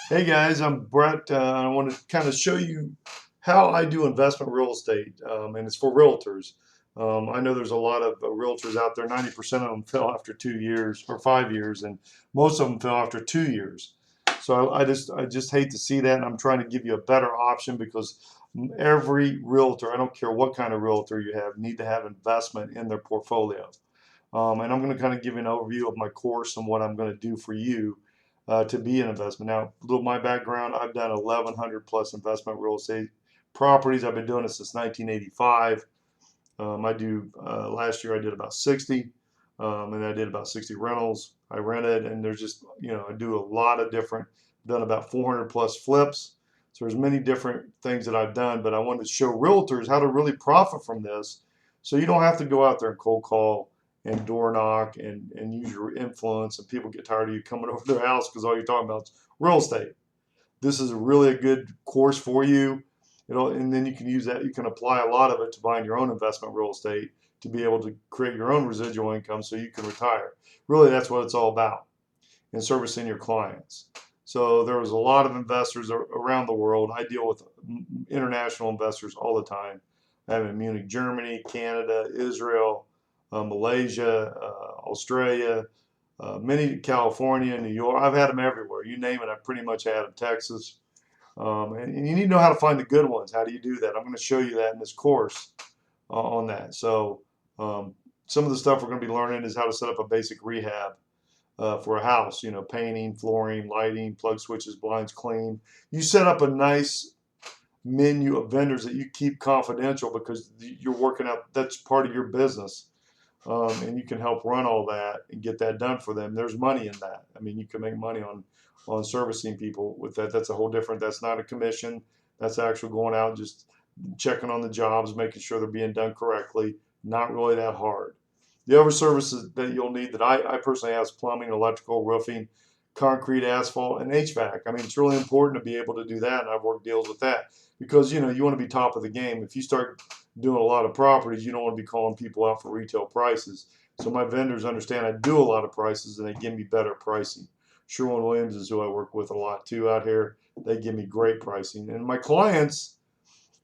Hey guys, I'm Brett. I want to kind of show you how I do investment real estate, and it's for realtors. I know there's a lot of realtors out there. 90% of them fail after 2 years or 5 years, and most of them fail after 2 years. So I just hate to see that, and I'm trying to give you a better option because every realtor, I don't care what kind of realtor you have, need to have investment in their portfolio. And I'm going to kind of give you an overview of my course and what I'm going to do for you to be an investment. Now, a little my background, I've done 1,100 plus investment real estate properties. I've been doing it since 1985. I do last year I did about 60, and I did about 60 rentals. I rented, and there's just I do a lot of different. Done about 400 plus flips. So there's many different things that I've done, but I wanted to show realtors how to really profit from this, so you don't have to go out there and cold call and door knock and use your influence, and people get tired of you coming over to their house because all you're talking about is real estate. This is really a good course for you. And then you can use that. You can apply a lot of it to buying your own investment real estate to be able to create your own residual income so you can retire. Really, that's what it's all about in servicing your clients. So there was a lot of investors around the world. I deal with international investors all the time. I have in Munich, Germany, Canada, Israel, Malaysia, Australia, many California, New York. I've had them everywhere. You name it, I've pretty much had them. Texas. And you need to know how to find the good ones. How do you do that? I'm going to show you that in this course on that. So some of the stuff we're going to be learning is how to set up a basic rehab for a house. Painting, flooring, lighting, plug switches, blinds, clean. You set up a nice menu of vendors that you keep confidential because you're working out. That's part of your business. And you can help run all that and get that done for them. There's money in that. I mean, you can make money on servicing people with that. That's a whole different. That's not a commission. That's actually going out and just checking on the jobs, making sure they're being done correctly. Not really that hard. The other services that you'll need that I personally have is plumbing, electrical, roofing, concrete, asphalt, and HVAC. I mean, it's really important to be able to do that, and I've worked deals with that because you want to be top of the game. If you start doing a lot of properties, you don't want to be calling people out for retail prices. So my vendors understand I do a lot of prices, and they give me better pricing. Sherwin-Williams is who I work with a lot too out here. They give me great pricing, and my clients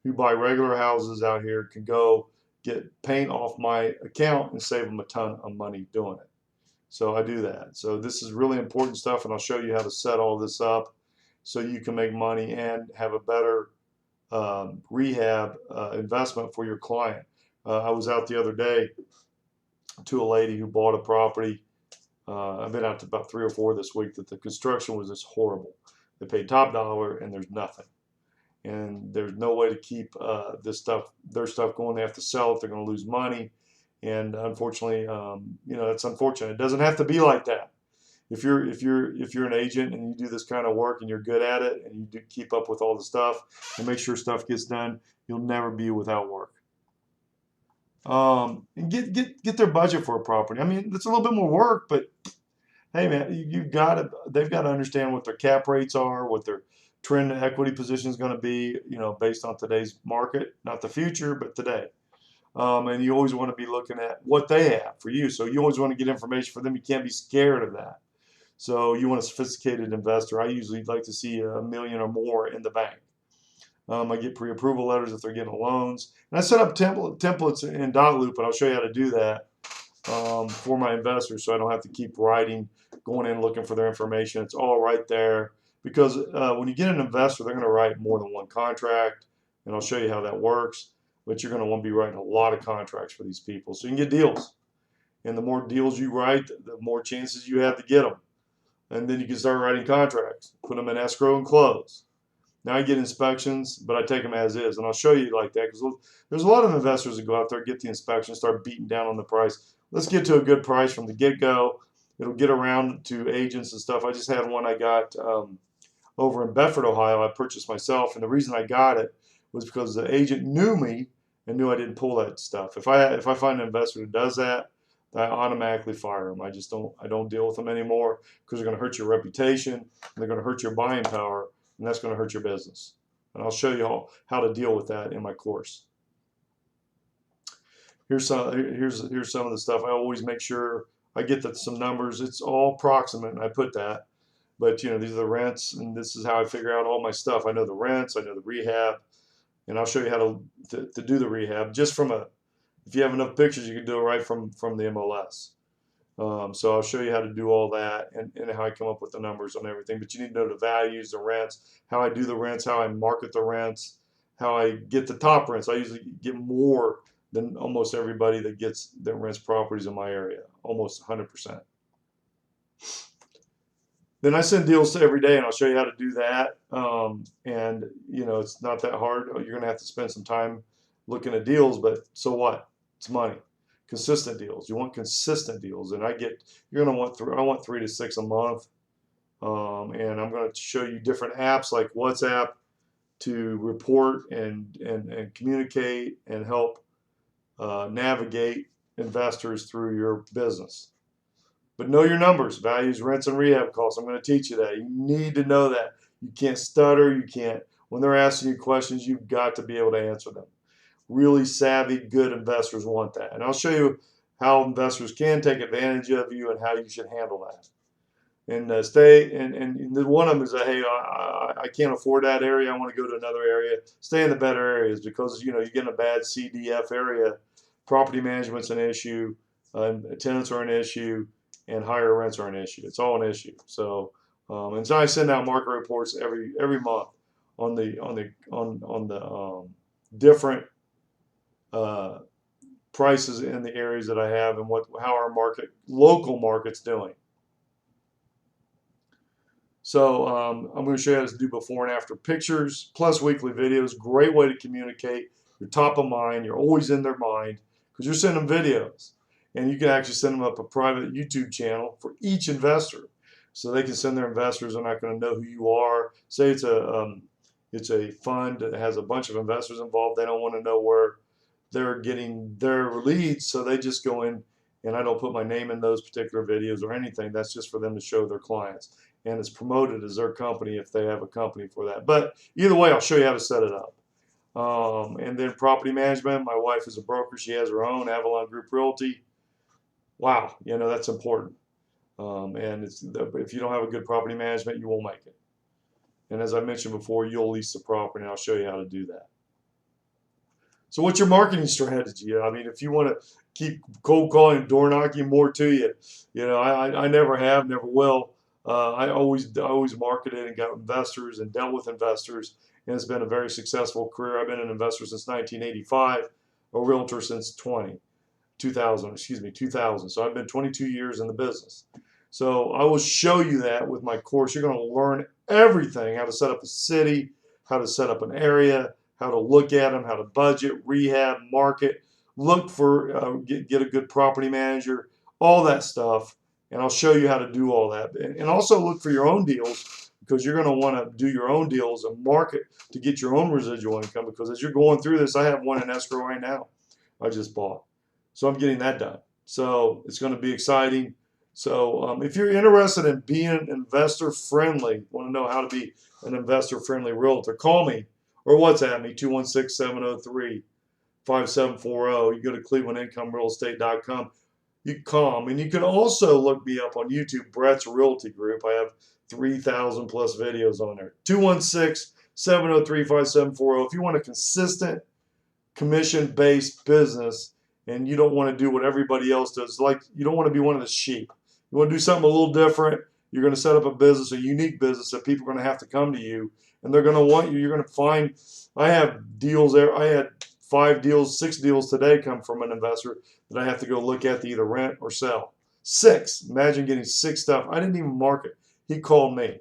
who buy regular houses out here can go get paint off my account and save them a ton of money doing it. So I do that. So this is really important stuff, and I'll show you how to set all this up so you can make money and have a better rehab investment for your client. I was out the other day to a lady who bought a property. I've been out to about 3 or 4 this week that the construction was just horrible. They paid top dollar and there's nothing. And there's no way to keep their stuff going. They have to sell it. They're going to lose money. And unfortunately, it's unfortunate. It doesn't have to be like that. If you're an agent and you do this kind of work and you're good at it and you do keep up with all the stuff and make sure stuff gets done, you'll never be without work. And get their budget for a property. I mean, it's a little bit more work, but hey, man, they've got to understand what their cap rates are, what their trend equity position is going to be, based on today's market, not the future, but today. And you always want to be looking at what they have for you. So you always want to get information for them. You can't be scared of that. So you want a sophisticated investor. I usually like to see $1 million or more in the bank. I get pre-approval letters if they're getting loans. And I set up templates in Dotloop, and I'll show you how to do that for my investors so I don't have to keep writing, going in looking for their information. It's all right there. Because when you get an investor, they're going to write more than one contract, and I'll show you how that works. But you're going to want to be writing a lot of contracts for these people so you can get deals. And the more deals you write, the more chances you have to get them. And then you can start writing contracts, put them in escrow and close. Now I get inspections, but I take them as is, and I'll show you like that because there's a lot of investors that go out there, get the inspection, start beating down on the price. Let's get to a good price from the get-go. It'll get around to agents and stuff. I just had one I got over in Bedford, Ohio. I purchased myself, and the reason I got it was because the agent knew me and knew I didn't pull that stuff. If I find an investor that does that, I automatically fire them. I don't deal with them anymore because they're going to hurt your reputation and they're going to hurt your buying power, and that's going to hurt your business. And I'll show you how to deal with that in my course. Here's some of the stuff. I always make sure I get some numbers. It's all proximate, and I put that. But these are the rents, and this is how I figure out all my stuff. I know the rents, I know the rehab, and I'll show you how to do the rehab just from if you have enough pictures, you can do it right from the MLS. So I'll show you how to do all that and how I come up with the numbers on everything. But you need to know the values, the rents, how I do the rents, how I market the rents, how I get the top rents. I usually get more than almost everybody that rents properties in my area, almost 100%. Then I send deals to every day, and I'll show you how to do that. And it's not that hard. You're going to have to spend some time looking at deals, but so what? It's money. Consistent deals. You want consistent deals, and you're going to want I want 3 to 6 a month. And I'm going to show you different apps like WhatsApp to report and communicate and help navigate investors through your business. But know your numbers, values, rents, and rehab costs. I'm going to teach you that. You need to know that. You can't stutter. You can't. When they're asking you questions, you've got to be able to answer them. Really savvy, good investors want that. And I'll show you how investors can take advantage of you and how you should handle that. And one of them is that, hey, I can't afford that area. I want to go to another area. Stay in the better areas because, you get in a bad CDF area. Property management's an issue. Tenants are an issue. And higher rents are an issue. It's all an issue. So, and so I send out market reports every month on the different prices in the areas that I have and how our local market's doing. So I'm going to show you how to do before and after pictures plus weekly videos. Great way to communicate. You're top of mind. You're always in their mind because you're sending them videos. And you can actually send them up a private YouTube channel for each investor, so they can send their investors. They're not going to know who you are. Say it's a fund that has a bunch of investors involved. They don't want to know where they're getting their leads, so they just go in, and I don't put my name in those particular videos or anything. That's just for them to show their clients, and it's promoted as their company if they have a company for that. But either way, I'll show you how to set it up. And then property management. My wife is a broker. She has her own Avalon Group Realty. Wow, that's important. And if you don't have a good property management, you won't make it. And as I mentioned before, you'll lease the property, and I'll show you how to do that. So what's your marketing strategy? I mean, if you want to keep cold calling and door knocking, more to you. I never have, never will. I always marketed and got investors and dealt with investors, and it's been a very successful career. I've been an investor since 1985, a realtor since 2000. So I've been 22 years in the business. So I will show you that with my course. You're going to learn everything: how to set up a city, how to set up an area, how to look at them, how to budget, rehab, market, look for, get a good property manager, all that stuff. And I'll show you how to do all that. And also look for your own deals, because you're going to want to do your own deals and market to get your own residual income. Because as you're going through this, I have one in escrow right now I just bought. So I'm getting that done. So it's going to be exciting. So if you're interested in being investor friendly, want to know how to be an investor friendly realtor, call me or WhatsApp me, 216-703-5740. You go to clevelandincomerealestate.com. You come, and you can also look me up on YouTube, Brett's Realty Group. I have 3,000 plus videos on there. 216-703-5740. If you want a consistent commission-based business, and you don't want to do what everybody else does, like you don't want to be one of the sheep. You want to do something a little different. You're going to set up a business, a unique business that people are going to have to come to you, and they're going to want you. You're going to find, I have deals there. I had 5 deals, 6 deals today come from an investor that I have to go look at to either rent or sell. 6. Imagine getting 6 stuff. I didn't even market. He called me.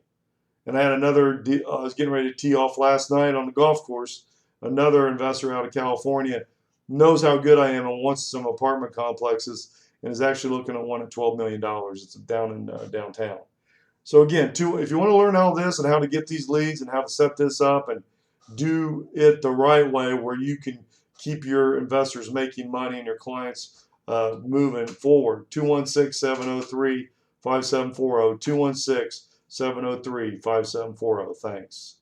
And I had another, I was getting ready to tee off last night on the golf course. Another investor out of California knows how good I am and wants some apartment complexes, and is actually looking at one at $12 million. It's down in downtown. So again, if you want to learn all this and how to get these leads and how to set this up and do it the right way where you can keep your investors making money and your clients moving forward, 216-703-5740, 216-703-5740. Thanks.